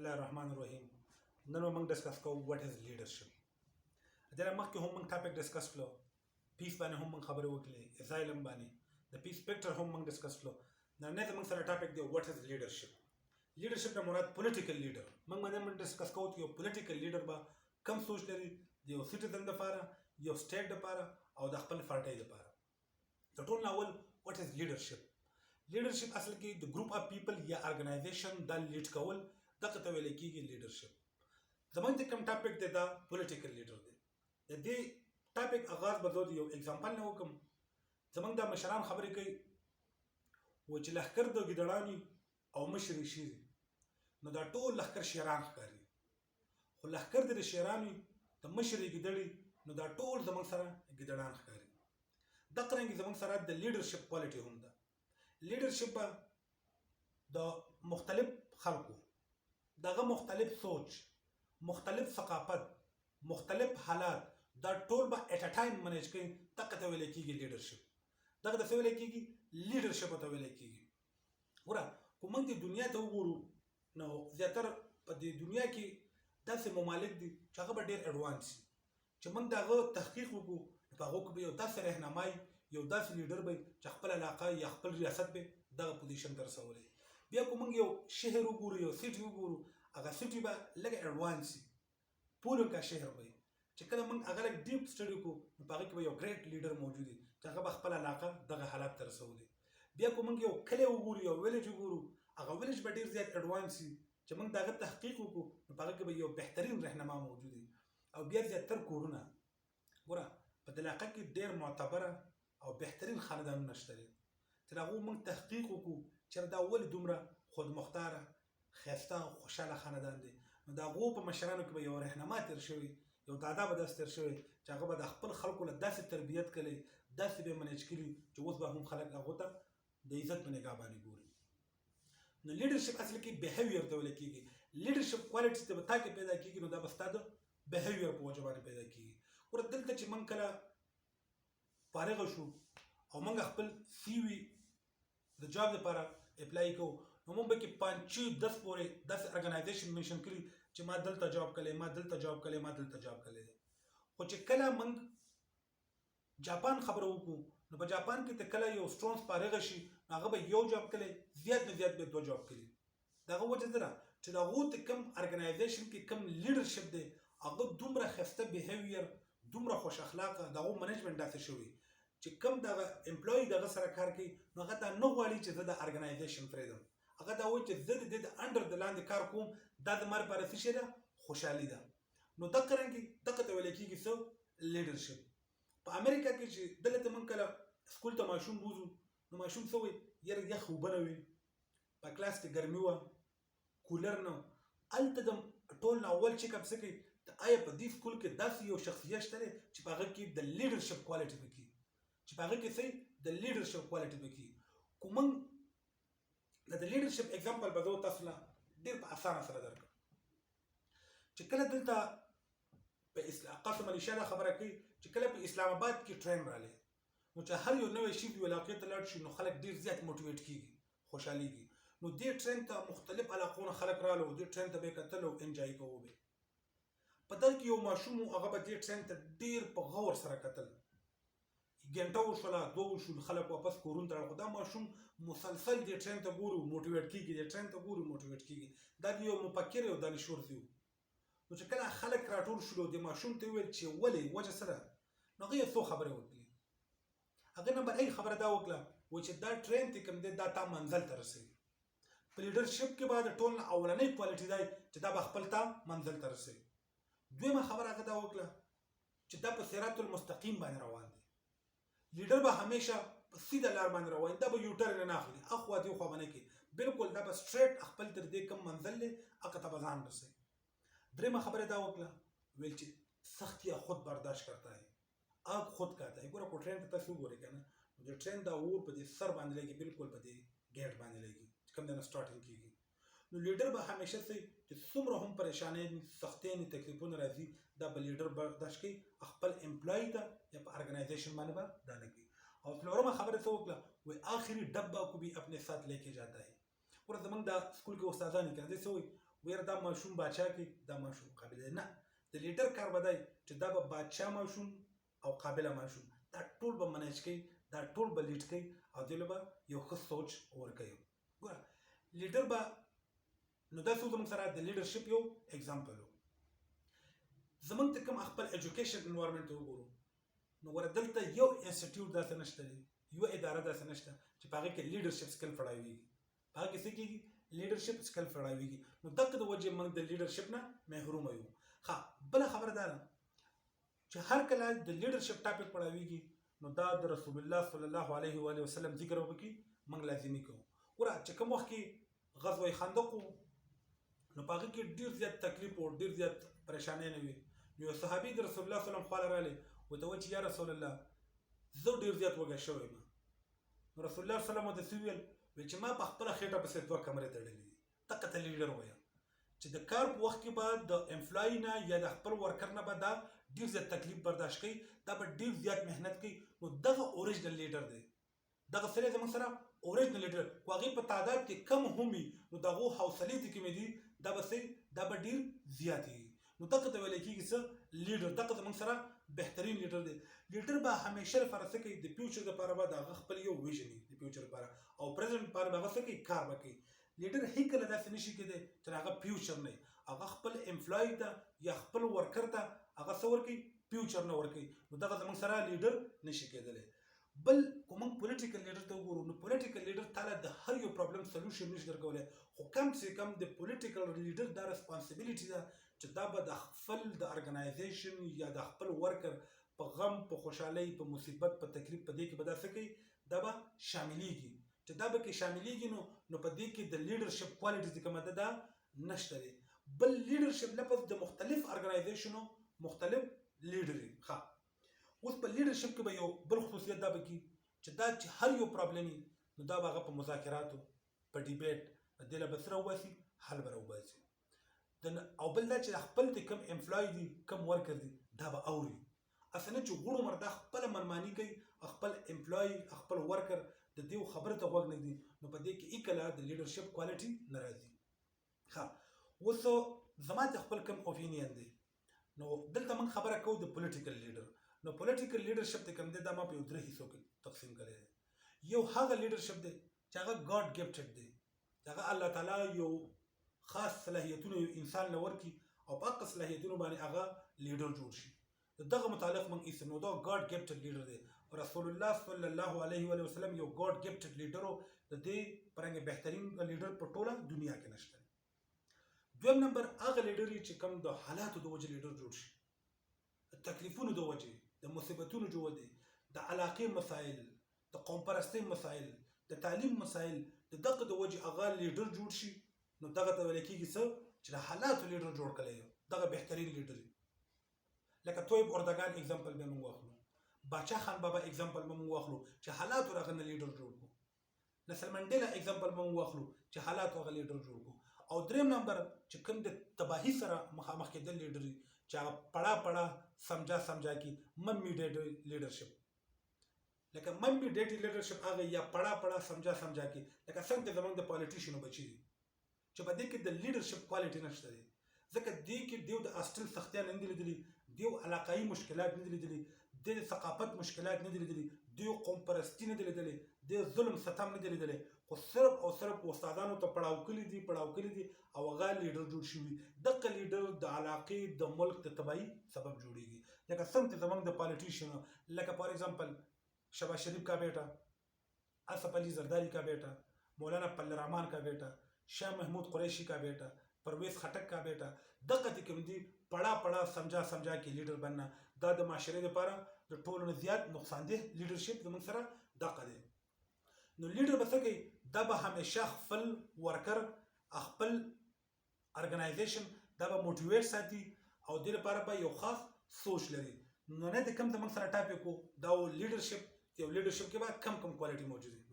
الله الرحمن الرحیم. نن موږ ډسکس کوو what is leadership. دا مخکې هم موږ ټاپک ډسکس کړو، پیس باندې هم موږ خبرې وکړې، اسایلم باندې د پیس پکچر هم موږ ډسکس کړو. نن موږ سره ټاپک دی what is leadership. لیډرشپ نه مراد پولیټیکل لیډر. موږ باندې موږ ډسکس کوو چې یو پولیټیکل لیډر به کم سوچ لري د یو سټیزن لپاره، یو سټیټ لپاره او د خپل پارټۍ لپاره. د ټول اول what is leadership. لیډرشپ اصل کې د ګروپ اف پیپل یا ارګنایزیشن د لیډ کول دغه ته ویل کېږي لیډرشپ. زموږ د کوم ټاپک دی دا پولیټیکل لیډر دی. د دې ټاپک آغاز به زه د یو اگزامپل نه وکړم. زموږ د مشران خبرې کوي و چې لښکر د ګیدړانو او مشر یې شیر نو دا ټول لښکر شیران ښکاري، خو لښکر د شیرانو د مشر یې ګیدړي نو دا ټول زموږ سره ګیدړان ښکاري. دغه رنګ زموږ سره د لیډرشپ کوالټي هم ده. لیډرشپ د مختلف خلکو دغه مختلف سوچ، مختلف ثقافت، مختلف حالات دا ټول به اټ ا ټایم منیج کوي. دغه ته ویل کېږي لیډرشپ. دغه ته ویل کېږي لیډرشپ ته ویل کېږي. ګوره که موږ د دنیا ته وګورو نو زیاتره په دې دنیا کې داسې ممالک دي چې هغه به ډېر اډوانس وي چې موږ د هغه تحقیق وکړو په هغو کې به یو داسې رهنمای، یو داسې لیډر به چې خپل علاقه یا خپل ریاست به دغه پوزیشن ته رسولی. بیا که موږ یو شهر وګورو، یو سیټي وګورو، هغه سیټي به لږ اډوانس وي، پولو کا شهر به چې کله موږ هغه لږ ډیپ سټډي کړو نو په هغه کې به یو ګریټ لیډر موجود وي چې هغه به خپل علاقه دغه حالات ته رسولی. بیا که موږ یو کلی وګورو، یو ویلیج وګورو، هغه ویلیج به ډېر زیات اډوانس وي چې موږ د هغه تحقیق وکړو نو په هغه کې به یو بهترین رهنما موجود وي. او بیا زیاتر کورونه ګوره په دې علاقه کې ډېر معتبره او بهترین خاندانونه شته دي چې د هغو موږ تحقیق وکړو چې دا ولې دومره خودمختاره، ښایسته او خوشحاله خاندان دی. نو د هغو په مشرانو کې به یو رهنما تېر شوی، یو دادا به داسې تېر شوی چې هغه به د خپل خلکو له داسې تربیت کړی، داسې به منیج کړي چې اوس به هم خلک هغو ته د عزت په نګاه باندې ګوري. نو لیډرشپ اصل کې بیهیویر ته ویل کېږي. لیډرشپ کوالټي چې به تا کې پیدا کېږي نو دا به ستا د بیهیویر په وجه باندې پیدا کېږي. ګوره دلته چې موږ کله فارغه شو او موږ خپل سی وي د جاب لپاره اپلای کوو نو موږ به کې 5-10 پورې داسې ارګنایزیشن منشن کړي چې ما دلته جاب کړی، ما دلته جاب کړی، ما دلته جاب کړی دی. خو چې کله موږ جاپان خبره وکړو نو په جاپان کې ته کله یو سټرونز فارغه شي نو هغه به یو جاب کړی، زیات نه زیات به 2 جاب کړي. د هغه وجه دا ده چې د هغو ته کوم ارګنایزیشن کې کوم لیډرشپ دی هغه دومره ښایسته بیهیویر، دومره خوش اخلاقه، د هغو منیجمنټ داسې شوي چې کوم دغه امپلوي دغه سره کار کوي نو هغه دا نه غواړي چې زه د ارګنایزیشن پرېږدم. هغه دا وایي چې زه د دې د انډر د لاندې کار کوم، دا زما لپاره څه شی ده؟ خوشحالي ده. نو دغه رنګې دغه ته ویل کېږي څه؟ لیډرشپ. په امریکا کې چې دلته موږ کله سکول ته ماشوم بوځو نو ماشوم څه وایي؟ یاره یخ اوبه نه وي، په کلاس کې ګرمي وه، کولر نه و. هلته د ټول نه اول چیک اپ څه کوي؟ آیا په دې سکول کې داسې یو شخصیت شته دی چې په هغه کې د لیډرشپ کوالټي پکې، چې په هغه کې څه د لیډرشپ کوالټي پکې. خو موږ د لیډرشپ اگزامپل به زه تاسو له ډېر په اسانه سره درکړم چې کله دلته په قاسم علي شاه دا خبره کوي چې کله په اسلام آباد کې ټرین رالی نو چې هر یو نوی شي یو علاقې ته لاړ شي نو خلک ډېر زیات موټیویټ کېږي، خوشحالېږي. نو دې ټرین ته مختلف علاقو نه خلک راغلل او دې ټرین ته به یې کتل او انجوای کوو به. په دغه کې یو ماشوم و هغه به دې ټرین ته ډېر په غور سره کتل. ګنټه وشوله، 2 وشول، خلک واپس کورونو ته لاړل. خو دا ماشوم مسلسل دې ټرین ته ګوري موټیویټ کېږي، دې ټرین ته ګوري موټیویټ کېږي. دا یو مفکر او دانشور دی. نو چې کله خلک راټول شول د ماشوم ته وویل چې ولې وجه څه ده نو هغه یې څو خبرې وکړې. هغه نمبر 1 خبره دا وکړه وایي چې دا ټرین چې کوم دی دا تا منزل ته رسوي. په لیډرشپ کې به د ټول نه اولنۍ کوالټي دی چې دا به خپل تا منزل ته رسوي. دویمه خبره هغه دا وکړه چې دا په صراط المستقیم باندې روان دی. لیډر به همیشه په سیده لار باندې روان، دا به یوټرن نه اخلي، اخوا دې خوا به نه کوي، بالکل دا به سټریټ خپل تر دې کم منزل دی هغه ته به ځان رسوي. درېیمه خبره دا وکړه ویل چې سختیاں خود برداشت کرتا ہے، آگ خود کھاتا ہے. ګوره کو ټرین ته تاسو وګورئ که نه نو د ټرین دا اور په دې سر باندې لګي، بالکل په دې ګیټ باندې لګي چې کوم ځای نه سټارټینګ کېږي. نو لیډر به همیشه څه چې څومره هم پریشانۍ، سختۍ، تکلیفونه راځي دا به لیډر برداشت کوي، خپل امپلوي ته یا په ارګنایزیشن باندې به دا نه کوي. او څلورمه خبره څه وکړه وایي آخري ډبه کو بھی اپنے ساتھ لے کے جاتا ہے. ګوره زموږ دا سکول کې استادان یې که نه دی څه وایي ویره دا ماشوم باچا کوي دا ماشوم قابل دی. نه، د لیډر کار به دی چې دا به باچا ماشوم او قابله ماشوم دا ټول به منیج کوي، دا ټول به لیډ کوي او دوی له به یو ښه سوچ ورکوي. ګوره لیډر به نو دا څو زموږ سره د لیډرشپ یو اگزامپل و. زمونږ ته کوم خپل ایجوکیشن انوایرمنټ وګورو نو ګوره دلته یو انسټیټیوټ داسې نشته دی، یو اداره داسې نشته چې په هغې کې لیډرشپ سکل پړاویږي، په هغه کې څه کېږي لیډرشپ سکل پړاویږي. نو دغه د وجې موږ د لیډرشپ نه محرومه یو. ښه بله خبره دا ده چې هر کله د لیډرشپ ټاپک پړاویږي نو دا د رسول الله صلی الله علیه و وسلم ذکر وکړي موږ لازمي کوو. ګوره چې کوم وخت کې غزوه خندق و نو په هغه کې ډېر زیات تکلیف او ډېر زیات پریشانۍ نه وي. یو صحابي د رسول الله صلی الله علیه وسلم خواله راغلی ورته وویل چې یا رسول الله زه ډېر زیات وږی شوی یم. نو رسول الله صلی الله علیه وسلم ورته وویل چې ما په خپله خېټه پسې 2 کمرې تړلې دي. دغه ته لیډر وایه چې د کار په وخت کې به د امپلای نه یا د خپل ورکر نه به دا ډېر زیات تکلیف برداشت کوي، دا به ډېر زیات محنت کوي. نو دغه اوریجنل لیډر دی، دغه سړی زموږ سره اوریجنل لیډر خو هغې په تعداد کې کم هم وي نو د هغو حوصلې چې کومې دي دا به دا به ډېر زیاتې وي. نو دغه ته ویلی کېږي څه لیډر. دغه زموږ سره بهترین لیډر دی. لیډر به همیشه لپاره څه کوي د فیوچر لپاره به د هغه خپل یو ویژن وي د فیوچر لپاره او پرزنټ لپاره به هغه څه کوي کار به کوي. لیډر هیڅکله داسې نشي کېدی چې هغه فیوچر نه هغه خپل امپلای ته یا خپل ورکر ته هغه څه ورکوي فیوچر نه ورکوي. نو دغه زموږ سره لیډر نشي کېدلی. بل که موږ پولیټیکل لیډر ته وګورو نو پولیټیکل لیډر تعالی د هر یو پرابلم سلوشن نشي درکولی، خو کم سے کم د پولیټیکل لیډر دا ریسپانسبیلیټي ده چې دا به د خپل د ارګنایزیشن یا د خپل ورکر په غم په خوشحالۍ په مصیبت په تکلیف په دې کې به دا څه کوي دا به شاملیږي. چې دا به کې شاملیږي نو په دې کې د لیډرشپ کوالټي چې کومه ده دا نشته دی. بل لیډرشپ لپس د مختلف ارګنایزیشنو مختلف لیډر وي. ښه اوس په لیډرشپ کې به یو بل خصوصیت دا به کي چې دا چې هر یو پرابلم وي نو دا به هغه په مذاکراتو په ډیبیټ د دې له به څه راوباسي حل به راوباسي. او بل دا چې خپل د کوم امپلای دي کوم ورکر دي دا به اوري. اصل نه چې غوړو مردا خپل منمانی کوي خپل امپلای خپل ورکر د دې خبره ته غوږ نه دي نو په دې کې اکلا د لیډرشپ کوالټي نه راځي. ښه اوس زما د خپل کوم اوپینین دی نو دلته موږ خبره کوو د پولیټیکل لیډر. نو پولیټیکل لیډرشپ ته کوم دی دا ما په 3 حصو کې تقسیم کړی دی. یو هغه لیډرشپ دی چې هغه ګاډ ګفټډ دی، هغه الله تعالی یو خاص صلاحیتونه یو انسان له ورکړي او په هغه صلاحیتونو باندې هغه لیډر جوړ شي. دغه متعلق موږ ایسه نو دا ګاډ ګفټډ لیډر دی. رسول الله صلی الله علیه و سلم یو ګاډ ګفټډ لیډر او د دې پرنګ بهترین لیډر په ټوله دنیا کې نشته. دویم نمبر هغه لیډر چې کوم د حالاتو د وجې لیډر جوړ شي، د تکلیفونو د وجې د مصیبتونو جو دی، د علاقې مسائل، د قوم پرستۍ مسائل، د تعلیم مسائل د دغه د وجې هغه لیډر جوړ شي نو دغه ته ویل کېږي څه چې د حالاتو لیډر جوړ کړی دغه بهترین لیډر وي. لکه طیب اردګان اگزامپل به موږ واخلو، باچا خان بابا اگزامپل به موږ واخلو چې حالاتو هغه نه لیډر جوړ کړو. نلسن منډیلا اگزامپل به موږ واخلو چې حالاتو هغه لیډر جوړ کړو. او دریم نمبر چې کوم د تباهي سره مخامخ کېدل لیډر وي چې هغه پړه پړه سمجا کی ممی ډیټ لیډرشپ. لکه ممی ډیټ لیډرشپ هغه یا پړه پړه سمجا کی لکه څنګه زمونږ د پالیټیشنو بچي دي چې په دې کې د لیډرشپ کوالټي نشته دی. ځکه دې کې دیو د اصل سختیان نه دي لیدلي، دیو علاقايي مشکلات نه دي لیدلي، د ثقافت مشکلات نه دي لیدلي، دیو قوم پرستی نه دي لیدلي، د ظلم ستم نه دي لیدلي، خو صرف او صرف استادانو ته پړاو کړي دي او هغه لیډر جوړ شوی. دغه لیډر د علاقې د ملک د تباہی سبب جوړیږي. لکه څنګه زمونږ د پالیټیشن لکه فار ایگزامپل شهباز شریف کا بیٹا، اسف علی زرداری کا بیٹا، مولانا پل رحمان کا بیٹا، شاہ محمود قریشی کا بیٹا، پرویز خټک کا بیٹا، دغه د کوم دي پړه پړه سمجا کې لیډر بننا دا د معاشرې لپاره د ټولو نه زیات نقصان دی. لیډرشپ زموږ سره دغه دی. نو لیډر به څه کوي؟ دا به همیشه خپل ورکر خپل ارګنایزیشن دا به موټیویټ ساتي او د لپاره به یو خاص سوچ لري. نو نه د کوم زموږ سره ټاپک دا لیډرشپ، یو لیډرشپ کې به کم کوالټي موجود دي.